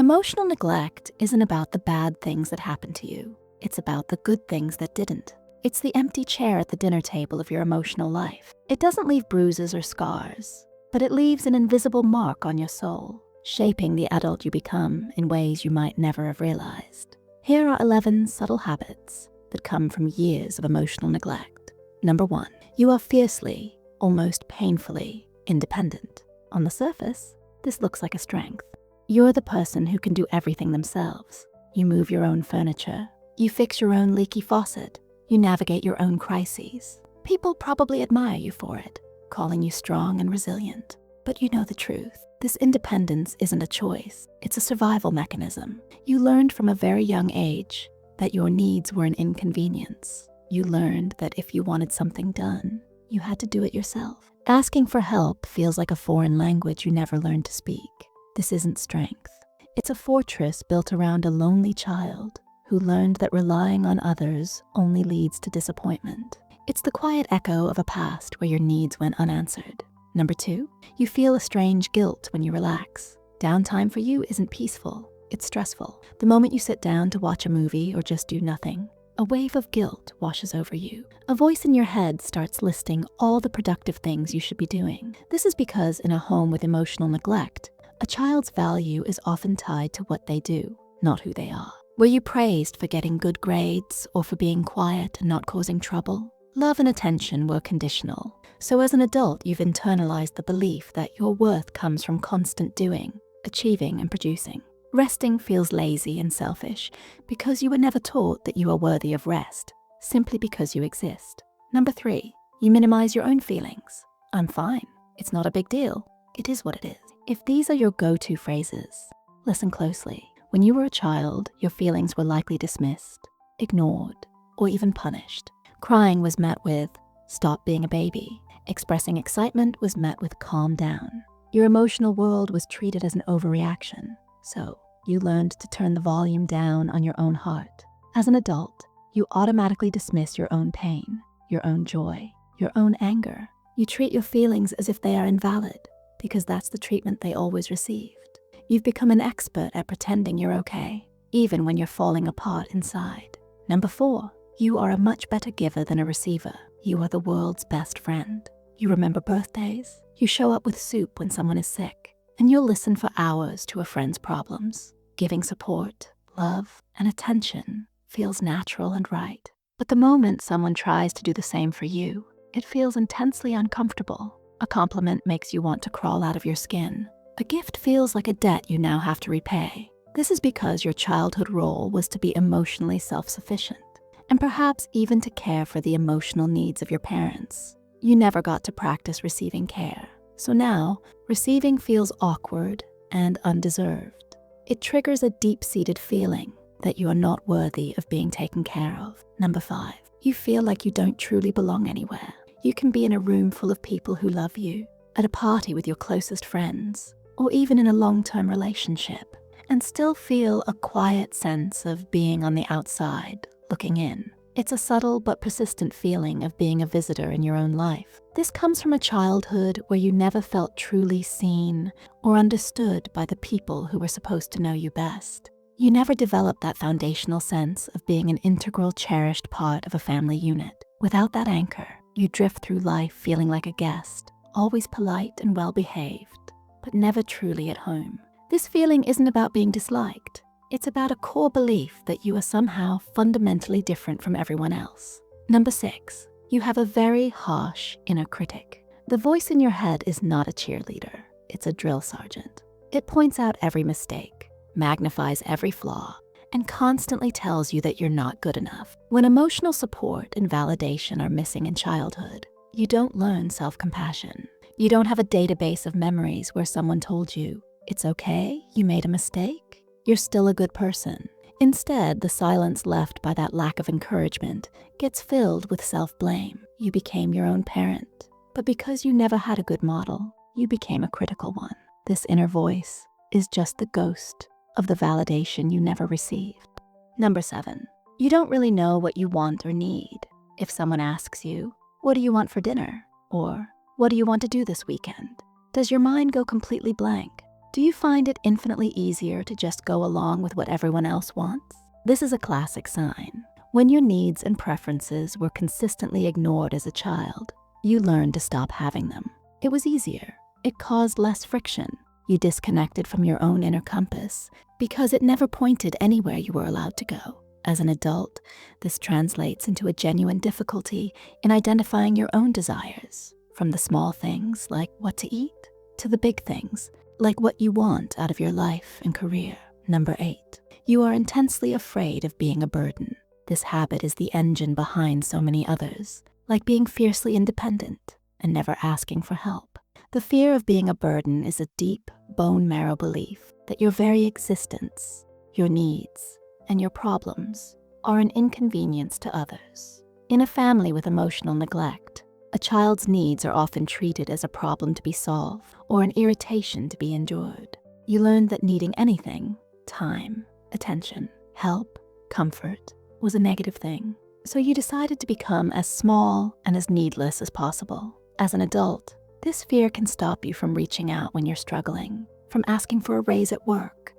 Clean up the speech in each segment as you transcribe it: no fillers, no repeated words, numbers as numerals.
Emotional neglect isn't about the bad things that happened to you. It's about the good things that didn't. It's the empty chair at the dinner table of your emotional life. It doesn't leave bruises or scars, but it leaves an invisible mark on your soul, shaping the adult you become in ways you might never have realized. Here are 11 subtle habits that come from years of emotional neglect. Number 1, you are fiercely, almost painfully, independent. On the surface, this looks like a strength. You're the person who can do everything themselves. You move your own furniture. You fix your own leaky faucet. You navigate your own crises. People probably admire you for it, calling you strong and resilient. But you know the truth. This independence isn't a choice. It's a survival mechanism. You learned from a very young age that your needs were an inconvenience. You learned that if you wanted something done, you had to do it yourself. Asking for help feels like a foreign language you never learned to speak. This isn't strength. It's a fortress built around a lonely child who learned that relying on others only leads to disappointment. It's the quiet echo of a past where your needs went unanswered. Number 2, you feel a strange guilt when you relax. Downtime for you isn't peaceful, it's stressful. The moment you sit down to watch a movie or just do nothing, a wave of guilt washes over you. A voice in your head starts listing all the productive things you should be doing. This is because in a home with emotional neglect, a child's value is often tied to what they do, not who they are. Were you praised for getting good grades or for being quiet and not causing trouble? Love and attention were conditional. So as an adult, you've internalized the belief that your worth comes from constant doing, achieving, and producing. Resting feels lazy and selfish because you were never taught that you are worthy of rest, simply because you exist. Number 3, you minimize your own feelings. I'm fine. It's not a big deal. It is what it is. If these are your go-to phrases, listen closely. When you were a child, your feelings were likely dismissed, ignored, or even punished. Crying was met with, stop being a baby. Expressing excitement was met with, calm down. Your emotional world was treated as an overreaction. So, you learned to turn the volume down on your own heart. As an adult, you automatically dismiss your own pain, your own joy, your own anger. You treat your feelings as if they are invalid, because that's the treatment they always received. You've become an expert at pretending you're okay, even when you're falling apart inside. Number 4, you are a much better giver than a receiver. You are the world's best friend. You remember birthdays. You show up with soup when someone is sick, and you'll listen for hours to a friend's problems. Giving support, love, and attention feels natural and right. But the moment someone tries to do the same for you, it feels intensely uncomfortable. A compliment makes you want to crawl out of your skin. A gift feels like a debt you now have to repay. This is because your childhood role was to be emotionally self-sufficient, and perhaps even to care for the emotional needs of your parents. You never got to practice receiving care. So now, receiving feels awkward and undeserved. It triggers a deep-seated feeling that you are not worthy of being taken care of. Number 5, you feel like you don't truly belong anywhere. You can be in a room full of people who love you, at a party with your closest friends, or even in a long-term relationship, and still feel a quiet sense of being on the outside, looking in. It's a subtle but persistent feeling of being a visitor in your own life. This comes from a childhood where you never felt truly seen or understood by the people who were supposed to know you best. You never developed that foundational sense of being an integral, cherished part of a family unit. Without that anchor, you drift through life feeling like a guest, always polite and well-behaved, but never truly at home. This feeling isn't about being disliked. It's about a core belief that you are somehow fundamentally different from everyone else. Number 6, you have a very harsh inner critic. The voice in your head is not a cheerleader. It's a drill sergeant. It points out every mistake, magnifies every flaw, and constantly tells you that you're not good enough. When emotional support and validation are missing in childhood, you don't learn self-compassion. You don't have a database of memories where someone told you, it's okay, you made a mistake, you're still a good person. Instead, the silence left by that lack of encouragement gets filled with self-blame. You became your own parent, but because you never had a good model, you became a critical one. This inner voice is just the ghost of the validation you never received. Number 7, you don't really know what you want or need. If someone asks you, what do you want for dinner? Or what do you want to do this weekend? Does your mind go completely blank? Do you find it infinitely easier to just go along with what everyone else wants? This is a classic sign. When your needs and preferences were consistently ignored as a child, you learned to stop having them. It was easier. It caused less friction. You disconnected from your own inner compass because it never pointed anywhere you were allowed to go. As an adult, this translates into a genuine difficulty in identifying your own desires, from the small things like what to eat to the big things like what you want out of your life and career. Number 8, you are intensely afraid of being a burden. This habit is the engine behind so many others, like being fiercely independent and never asking for help. The fear of being a burden is a deep, bone marrow belief that your very existence, your needs, and your problems are an inconvenience to others. In a family with emotional neglect, a child's needs are often treated as a problem to be solved or an irritation to be endured. You learned that needing anything, time, attention, help, comfort, was a negative thing. So you decided to become as small and as needless as possible. As an adult, this fear can stop you from reaching out when you're struggling, from asking for a raise at work,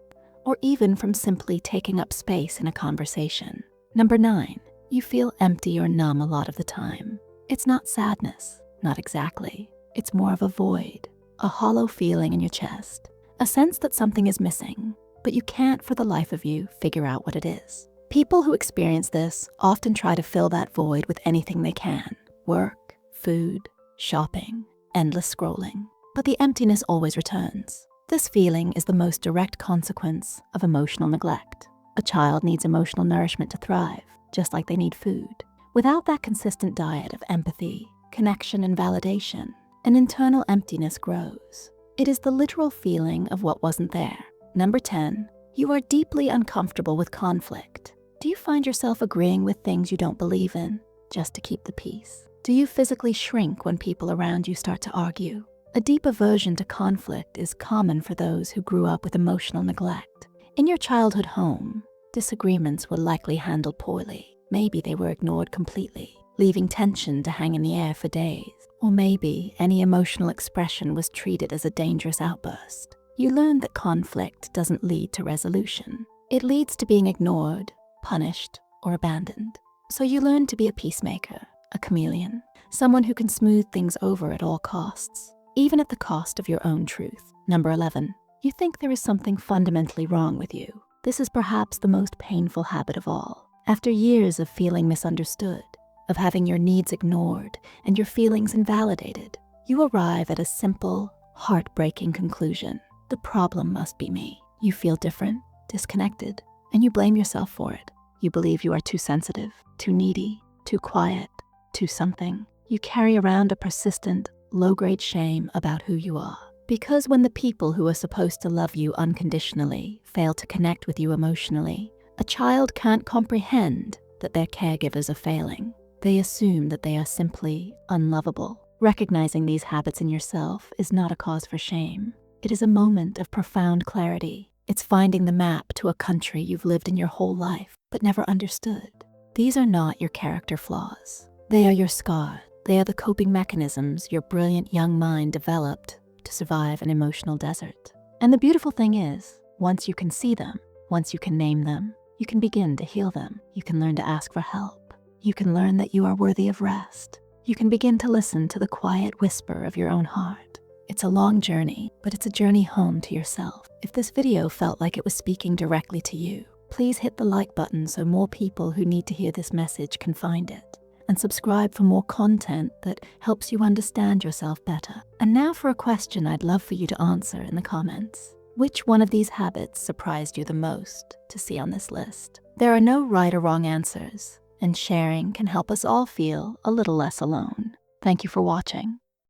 or even from simply taking up space in a conversation. Number 9, you feel empty or numb a lot of the time. It's not sadness, not exactly. It's more of a void, a hollow feeling in your chest, a sense that something is missing, but you can't for the life of you figure out what it is. People who experience this often try to fill that void with anything they can: work, food, shopping, endless scrolling. But the emptiness always returns. This feeling is the most direct consequence of emotional neglect. A child needs emotional nourishment to thrive, just like they need food. Without that consistent diet of empathy, connection, and validation, an internal emptiness grows. It is the literal feeling of what wasn't there. Number 10, you are deeply uncomfortable with conflict. Do you find yourself agreeing with things you don't believe in, just to keep the peace? Do you physically shrink when people around you start to argue? A deep aversion to conflict is common for those who grew up with emotional neglect. In your childhood home, disagreements were likely handled poorly. Maybe they were ignored completely, leaving tension to hang in the air for days. Or maybe any emotional expression was treated as a dangerous outburst. You learned that conflict doesn't lead to resolution. It leads to being ignored, punished, or abandoned. So you learned to be a peacemaker, a chameleon, someone who can smooth things over at all costs, even at the cost of your own truth. Number 11, you think there is something fundamentally wrong with you. This is perhaps the most painful habit of all. After years of feeling misunderstood, of having your needs ignored and your feelings invalidated, you arrive at a simple, heartbreaking conclusion. The problem must be me. You feel different, disconnected, and you blame yourself for it. You believe you are too sensitive, too needy, too quiet, too something. You carry around a persistent, low-grade shame about who you are. Because when the people who are supposed to love you unconditionally fail to connect with you emotionally, a child can't comprehend that their caregivers are failing. They assume that they are simply unlovable. Recognizing these habits in yourself is not a cause for shame. It is a moment of profound clarity. It's finding the map to a country you've lived in your whole life but never understood. These are not your character flaws. They are your scars. They are the coping mechanisms your brilliant young mind developed to survive an emotional desert. And the beautiful thing is, once you can see them, once you can name them, you can begin to heal them. You can learn to ask for help. You can learn that you are worthy of rest. You can begin to listen to the quiet whisper of your own heart. It's a long journey, but it's a journey home to yourself. If this video felt like it was speaking directly to you, please hit the like button so more people who need to hear this message can find it. And subscribe for more content that helps you understand yourself better. And now for a question I'd love for you to answer in the comments. Which one of these habits surprised you the most to see on this list? There are no right or wrong answers, and sharing can help us all feel a little less alone. Thank you for watching.